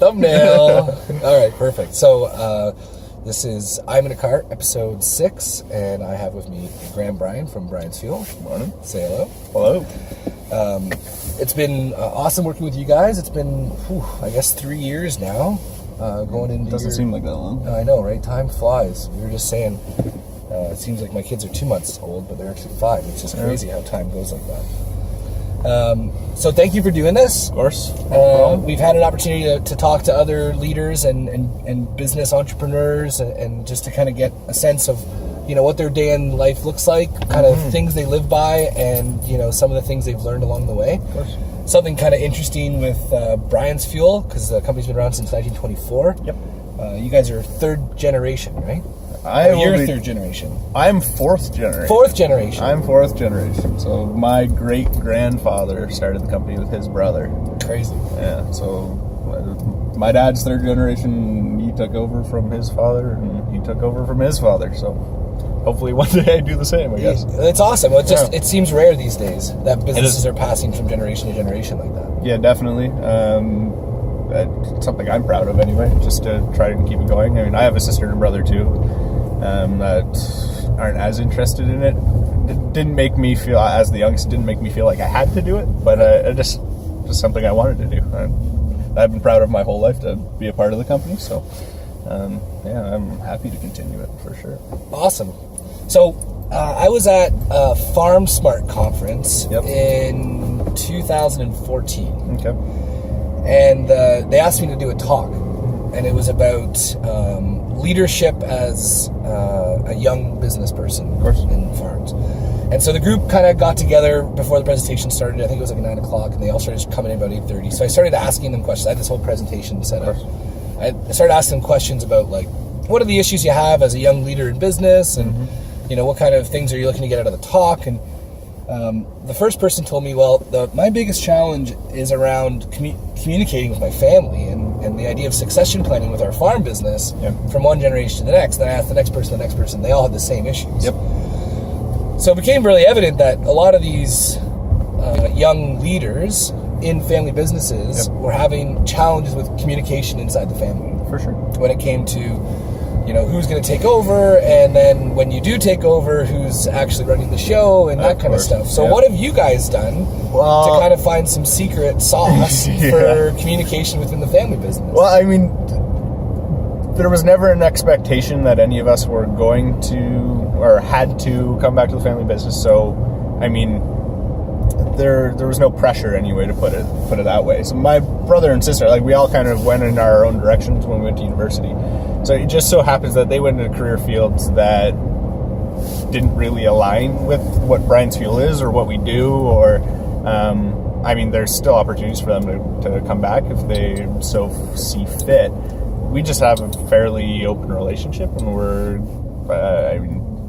Thumbnail. All right, perfect. So this is I'm in a Car, episode 6, and I have with me Bryan from Bryan's Fuel. Good morning. Say hello. Hello. It's been awesome working with you guys. It's been, I guess, 3 years now. Going into Doesn't seem like that long. I know, right? Time flies. We were just saying, it seems like my kids are 2 months old, but they're actually 5. It's just crazy how time goes like that. So thank you for doing this. Of course. We've had an opportunity to talk to other leaders and business entrepreneurs and just to kind of get a sense of, what their day in life looks like, kind of things they live by, and, some of the things they've learned along the way. Of course. Something kind of interesting with Bryan's Fuel, because the company's been around since 1924. Yep. You guys are third generation, right? You're third generation. I'm fourth generation. Fourth generation. I'm fourth generation. So my great-grandfather started the company with his brother. Crazy. Yeah, so my dad's third generation. He took over from his father, and he took over from his father. So hopefully one day I do the same, I guess. It's awesome. It seems rare these days that businesses are passing from generation to generation like that. Yeah, definitely. It's something I'm proud of anyway, just to try and keep it going. I mean, I have a sister and a brother too that aren't as interested in it. It didn't make me feel, as the youngest, it didn't make me feel like I had to do it, but just something I wanted to do. I've been proud of my whole life to be a part of the company, so I'm happy to continue it for sure. Awesome. So I was at a Farm Smart conference in 2014. Okay. And they asked me to do a talk, and it was about leadership as a young business person, of course, in farms. And so the group kind of got together before the presentation started. I think it was like 9 o'clock, and they all started coming in about 8:30. So I started asking them questions. I had this whole presentation set up. I started asking them questions about, like, what are the issues you have as a young leader in business, and what kind of things are you looking to get out of the talk? And the first person told me, well, my biggest challenge is around communicating with my family and the idea of succession planning with our farm business from one generation to the next. Then I asked the next person, they all had the same issues. Yep. So it became really evident that a lot of these young leaders in family businesses were having challenges with communication inside the family. For sure. When it came to who's going to take over, and then when you do take over, who's actually running the show, and that kind of stuff. So what have you guys done to kind of find some secret sauce for communication within the family business? Well, I mean, there was never an expectation that any of us were going to or had to come back to the family business. So, I mean, there was no pressure anyway, to put it that way. So my brother and sister, like, we all kind of went in our own directions when we went to university. So it just so happens that they went into career fields that didn't really align with what Bryan's Fuel is or what we do, or I mean, there's still opportunities for them to come back if they so see fit. We just have a fairly open relationship, and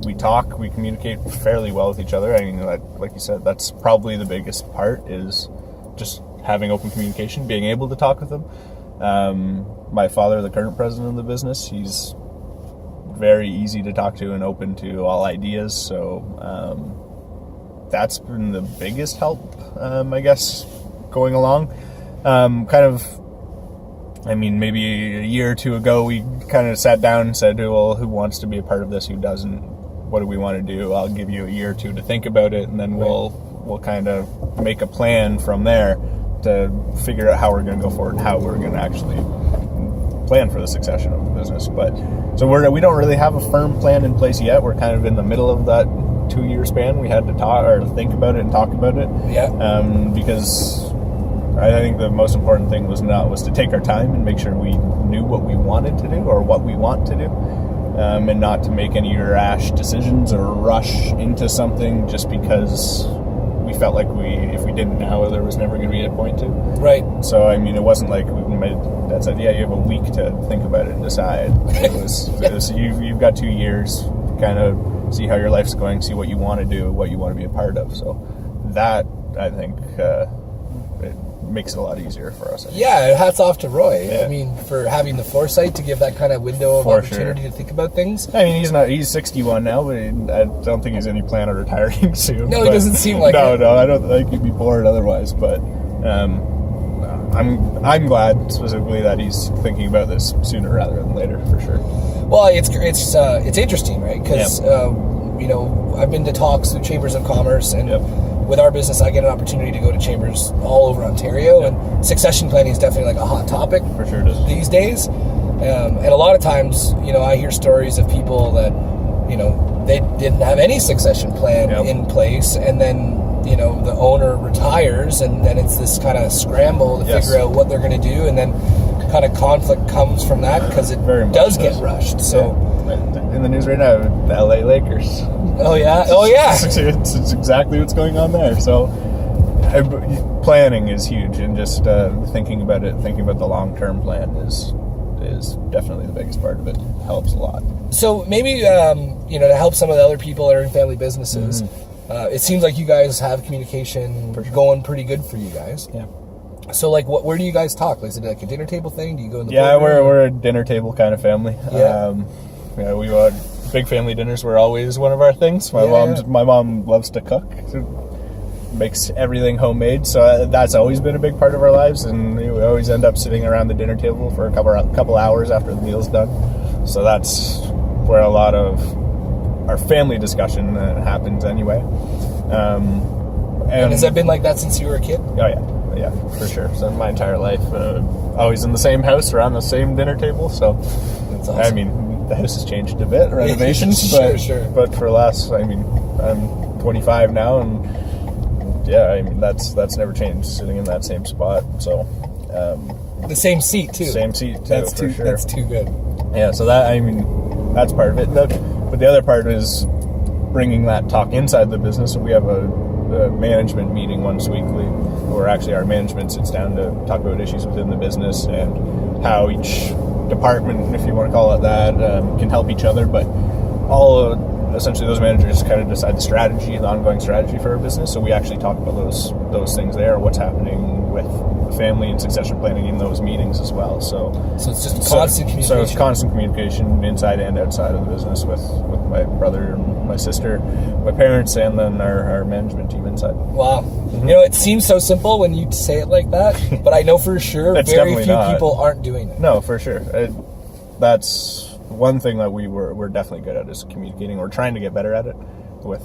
we talk, we communicate fairly well with each other. I mean, like you said, that's probably the biggest part, is just having open communication, being able to talk with them. My father, the current president of the business, he's very easy to talk to and open to all ideas. So that's been the biggest help, I guess, going along. Maybe a year or two ago, we kind of sat down and said, well, who wants to be a part of this? Who doesn't? What do we want to do? I'll give you a year or two to think about it, and then we'll kind of make a plan from there to figure out how we're going to go forward and how we're going to actually plan for the succession of the business. But so we don't really have a firm plan in place yet. We're kind of in the middle of that 2-year span. We had to think about it and talk about it. Yeah. Because I think the most important thing was to take our time and make sure we knew what we wanted to do or what we want to do, and not to make any rash decisions or rush into something just because we felt like if we didn't now, there was never going to be a point to. Right. So, I mean, it wasn't like Dad said, yeah, you have a week to think about it and decide. It was you've got 2 years to kind of see how your life's going, see what you want to do, what you want to be a part of. So that, I think, it makes it a lot easier for us. Yeah, hats off to Roy. Yeah. I mean, for having the foresight to give that kind of window of opportunity to think about things. I mean, he's 61 now, but I don't think he's any plan on retiring soon. No, he doesn't seem like it. No, I don't think he'd be bored otherwise, but I'm glad specifically that he's thinking about this sooner rather than later, for sure. Well, it's interesting, right? Because I've been to talks through chambers of commerce, and with our business, I get an opportunity to go to chambers all over Ontario, and succession planning is definitely like a hot topic For sure it is. these days. And a lot of times, I hear stories of people that they didn't have any succession plan in place, and then the owner retires, and then it's this kind of scramble to figure out what they're going to do, and then kind of conflict comes from that because it does get rushed. So in the news right now, the LA Lakers. Oh yeah. It's exactly what's going on there. So planning is huge, and just thinking about the long-term plan is definitely the biggest part of it. Helps a lot. So maybe to help some of the other people that are in family businesses, it seems like you guys have communication going pretty good for you guys. Yeah. So like, where do you guys talk? Is it like a dinner table thing? Do you go in the we're a dinner table kind of family. Yeah. We big family dinners were always one of our things. My mom loves to cook. Makes everything homemade, so that's always been a big part of our lives, and we always end up sitting around the dinner table for a couple hours after the meal's done. So that's where a lot of our family discussion happens anyway. And has that been like that since you were a kid? Oh yeah, for sure. So my entire life, always in the same house around the same dinner table. So that's awesome. I mean, the house has changed a bit, renovations, sure. But for less, I'm 25 now, and that's never changed, sitting in that same spot. So the same seat too. Same seat too. That's for too. sure. That's too good. Yeah. So that's part of it. But the other part is bringing that talk inside the business. So we have a management meeting once weekly, where actually our management sits down to talk about issues within the business and how each department, if you want to call it that, can help each other. But essentially those managers kind of decide the ongoing strategy for our business. So we actually talk about those things there, what's happening with the family and succession planning in those meetings as well. So it's just constant communication. So it's constant communication inside and outside of the business with my brother and my sister, my parents, and then our management team inside. Wow. It seems so simple when you say it like that, but I know for sure very few people aren't doing it. No, for sure. That's one thing that we're definitely good at, is communicating. We're trying to get better at it with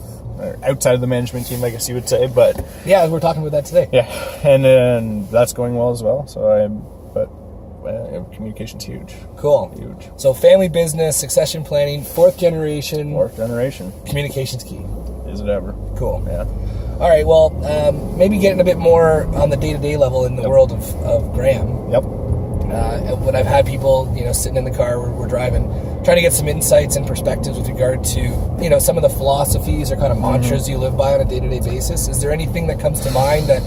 outside of the management team, I guess you would say. But yeah, we're talking about that today. Yeah, and that's going well as well. So communication's huge. Cool. Huge. So family business, succession planning, fourth generation. Communication's key. Is it ever? Cool. Yeah. All right. Well, maybe getting a bit more on the day-to-day level in the world of Graham. Yep. When I've had people, sitting in the car, we're driving, trying to get some insights and perspectives with regard to, some of the philosophies or kind of mantras you live by on a day-to-day basis. Is there anything that comes to mind that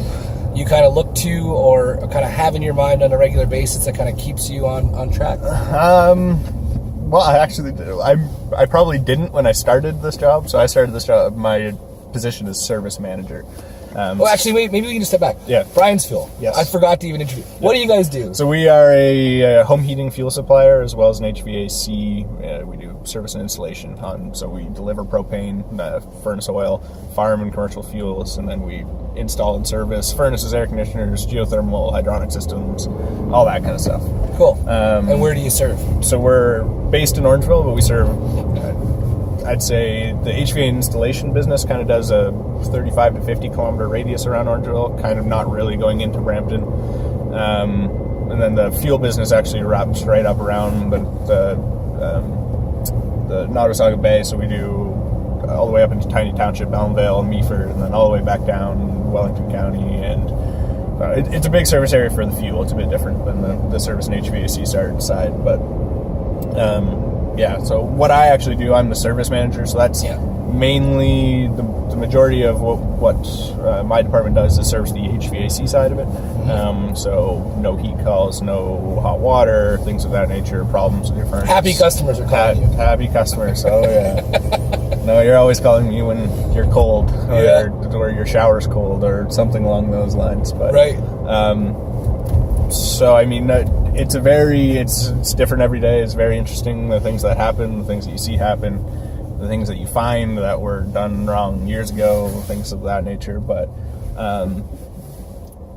you kind of look to or kind of have in your mind on a regular basis that kind of keeps you on track? Well, I probably didn't when I started this job. So I started this job, my position is service manager. Actually, wait, maybe we can just step back. Yeah. Bryan's Fuel. Yes. I forgot to even introduce. What do you guys do? So we are a home heating fuel supplier as well as an HVAC. We do service and installation so we deliver propane, furnace oil, farm and commercial fuels, and then we install and service furnaces, air conditioners, geothermal, hydronic systems, all that kind of stuff. Cool. And where do you serve? So we're based in Orangeville, but we serve... I'd say the HVAC installation business kind of does a 35 to 50 kilometer radius around Orangeville, kind of not really going into Brampton. And then the fuel business actually wraps right up around the Nottawasaga Bay, so we do all the way up into Tiny Township, Elmvale, Meaford, and then all the way back down Wellington County. And it's a big service area for the fuel. It's a bit different than the service and HVAC side, but... so what I actually do, I'm the service manager, so that's mainly the majority of what my department does is service the HVAC side of it. So no heat calls, no hot water, things of that nature, problems with your furnace. Happy customers are calling you. Happy customers, oh yeah. No, you're always calling me when you're cold, or your shower's cold, or something along those lines. But, right. So, I mean, it's different every day. It's very interesting, the things that happen, the things that you see happen, the things that you find that were done wrong years ago, things of that nature. But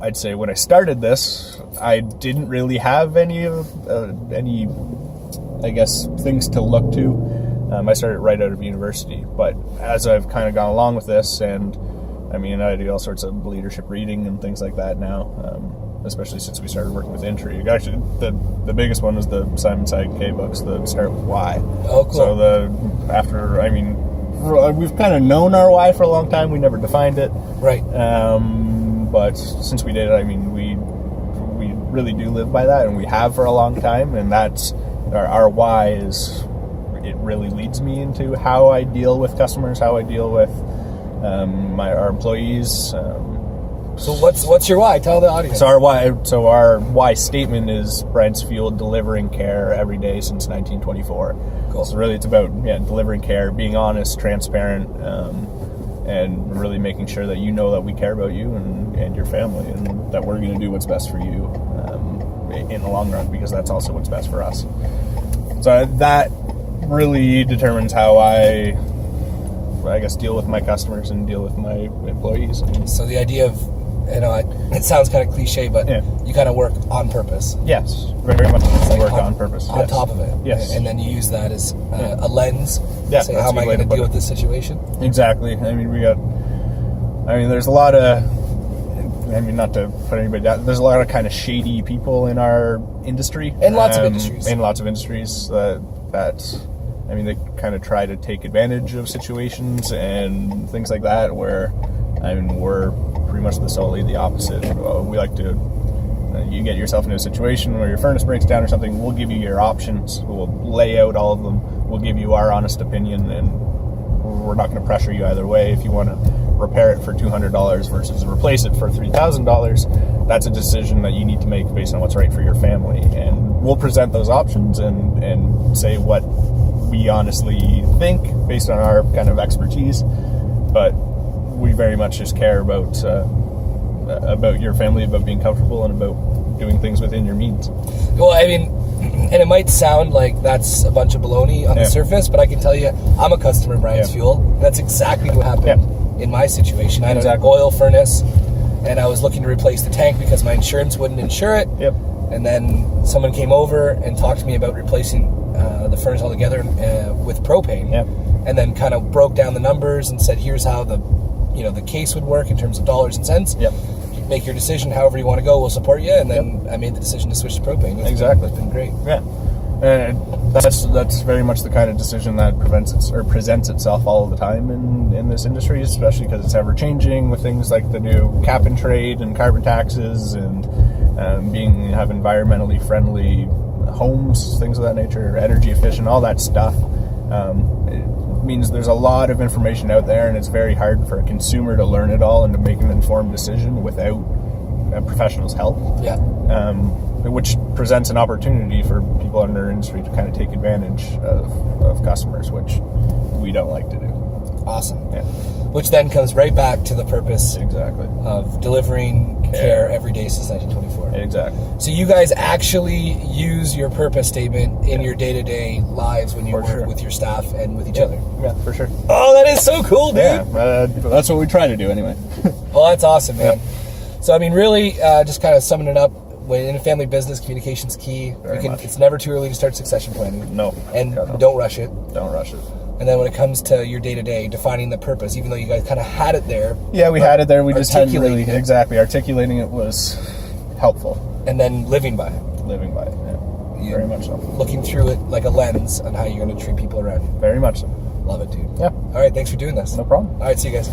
I'd say when I started this, I didn't really have any, I guess, things to look to. I started right out of university, but as I've kind of gone along with this, and I mean, I do all sorts of leadership reading and things like that now, especially since we started working with Entry. Actually, the biggest one was the Simon Sinek K books, the Start With Why. Oh, cool. So we've kind of known our why for a long time. We never defined it. Right. But since we did it, I mean, we really do live by that, and we have for a long time, and that's our why is, it really leads me into how I deal with customers, how I deal with our employees. So what's your why? Tell the audience. So our why statement is Bryan's Fuel, delivering care every day since 1924. Cool. So really, it's about delivering care, being honest, transparent, and really making sure that you know that we care about you and your family, and that we're going to do what's best for you in the long run, because that's also what's best for us. So that really determines how I guess, deal with my customers and deal with my employees. So the idea of, it sounds kind of cliche, but you kind of work on purpose. Yes, very much work on purpose. On top of it. Yes. And then you use that as a lens. Yeah. Say, how am I going to deal with this situation? Exactly. I mean, there's a lot of, not to put anybody down, there's a lot of kind of shady people in our industry. In lots of industries. In lots of industries they kind of try to take advantage of situations and things like that, where, we're pretty much solely the opposite. We like to, you get yourself into a situation where your furnace breaks down or something, we'll give you your options, we'll lay out all of them, we'll give you our honest opinion, and we're not going to pressure you either way. If you want to repair it for $200 versus replace it for $3,000, that's a decision that you need to make based on what's right for your family. And we'll present those options and say what we honestly think based on our kind of expertise, but we very much just care about your family, about being comfortable, and about doing things within your means. Well, I mean, and it might sound like that's a bunch of baloney on the surface, but I can tell you, I'm a customer of Bryan's Fuel. And that's exactly what happened in my situation. I had an oil furnace, and I was looking to replace the tank because my insurance wouldn't insure it. Yep. And then someone came over and talked to me about replacing the furnace altogether with propane. Yep. And then kind of broke down the numbers and said, here's how the case would work in terms of dollars and cents. Yep. Make your decision however you want to go. We'll support you. And then I made the decision to switch to propane. Exactly. It's been great. Yeah. And that's very much the kind of decision that presents itself all the time in this industry, especially because it's ever changing with things like the new cap and trade and carbon taxes and have environmentally friendly homes, things of that nature, energy efficient, all that stuff. It means there's a lot of information out there, and it's very hard for a consumer to learn it all and to make an informed decision without a professional's help. Yeah. Which presents an opportunity for people in our industry to kind of take advantage of customers, which we don't like to do. Awesome. Yeah. Which then comes right back to the purpose Exactly. of delivering care every day since 1924. Exactly. So you guys actually use your purpose statement in your day-to-day lives when you work with your staff and with each other. Yeah, for sure. Oh, that is so cool, dude. Yeah, that's what we try to do anyway. Well, that's awesome, man. So, I mean, really, just kind of summing it up, when in a family business, communication's key. It's never too early to start succession planning. No. And don't rush it. Don't rush it. And then when it comes to your day-to-day, defining the purpose, even though you guys kind of had it there. Yeah, we had it there. We just hadn't really... it. Exactly. Articulating it was helpful. And then living by it. Living by it, yeah. Very much so. Looking through it like a lens on how you're going to treat people around you. Very much so. Love it, dude. Yeah. All right, thanks for doing this. No problem. All right, see you guys.